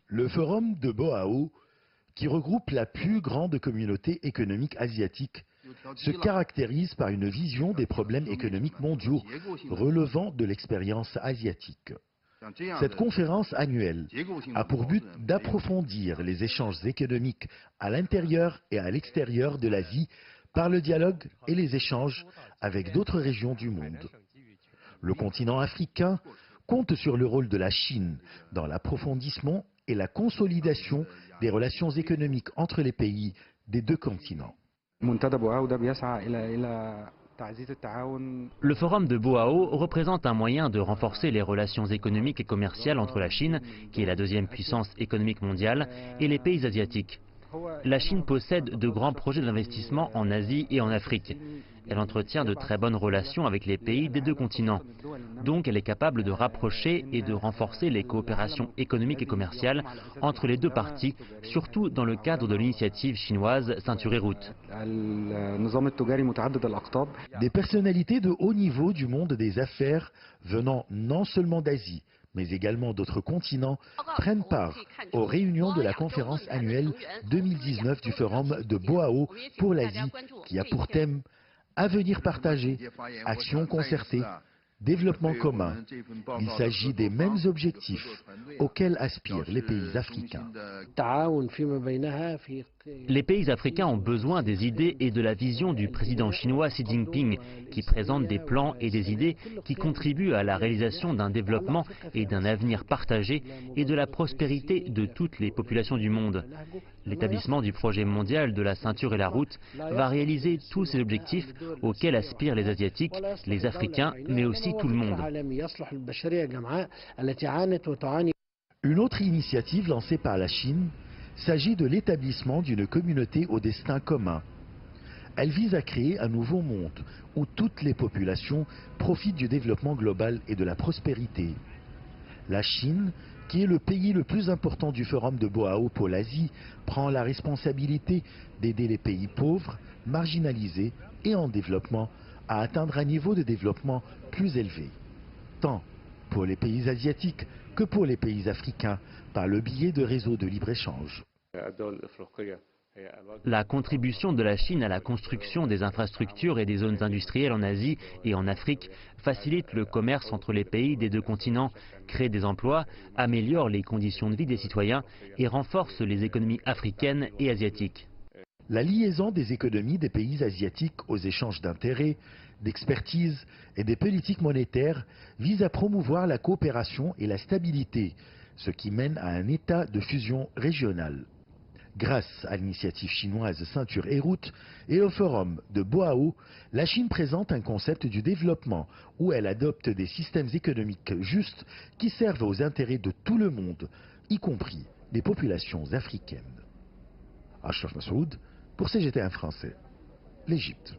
Le forum de Boao, qui regroupe la plus grande communauté économique asiatique, se caractérise par une vision des problèmes économiques mondiaux relevant de l'expérience asiatique. Cette conférence annuelle a pour but d'approfondir les échanges économiques à l'intérieur et à l'extérieur de l'Asie par le dialogue et les échanges avec d'autres régions du monde. Le continent africain compte sur le rôle de la Chine dans l'approfondissement et la consolidation des relations économiques entre les pays des deux continents. Le forum de Boao représente un moyen de renforcer les relations économiques et commerciales entre la Chine, qui est la deuxième puissance économique mondiale, et les pays asiatiques. La Chine possède de grands projets d'investissement en Asie et en Afrique. Elle entretient de très bonnes relations avec les pays des deux continents. Donc elle est capable de rapprocher et de renforcer les coopérations économiques et commerciales entre les deux parties, surtout dans le cadre de l'initiative chinoise Ceinture et Route. Des personnalités de haut niveau du monde des affaires venant non seulement d'Asie, mais également d'autres continents, prennent part aux réunions de la conférence annuelle 2019 du Forum de Boao pour l'Asie, qui a pour thème « Avenir partagé, action concertée, développement commun ». Il s'agit des mêmes objectifs auxquels aspirent les pays africains. Les pays africains ont besoin des idées et de la vision du président chinois Xi Jinping, qui présente des plans et des idées qui contribuent à la réalisation d'un développement et d'un avenir partagé et de la prospérité de toutes les populations du monde. L'établissement du projet mondial de la ceinture et la route va réaliser tous ces objectifs auxquels aspirent les Asiatiques, les Africains, mais aussi tout le monde. Une autre initiative lancée par la Chine s'agit de l'établissement d'une communauté au destin commun. Elle vise à créer un nouveau monde où toutes les populations profitent du développement global et de la prospérité. La Chine, qui est le pays le plus important du forum de Boao pour l'Asie, prend la responsabilité d'aider les pays pauvres, marginalisés et en développement à atteindre un niveau de développement plus élevé, tant pour les pays asiatiques que pour les pays africains, par le biais de réseaux de libre-échange. La contribution de la Chine à la construction des infrastructures et des zones industrielles en Asie et en Afrique facilite le commerce entre les pays des deux continents, crée des emplois, améliore les conditions de vie des citoyens et renforce les économies africaines et asiatiques. La liaison des économies des pays asiatiques aux échanges d'intérêts, d'expertise et des politiques monétaires vise à promouvoir la coopération et la stabilité, ce qui mène à un état de fusion régionale. Grâce à l'initiative chinoise Ceinture et Route et au forum de Boao, la Chine présente un concept du développement où elle adopte des systèmes économiques justes qui servent aux intérêts de tout le monde, y compris les populations africaines. Ashraf Massoud pour CGTN Français, l'Égypte.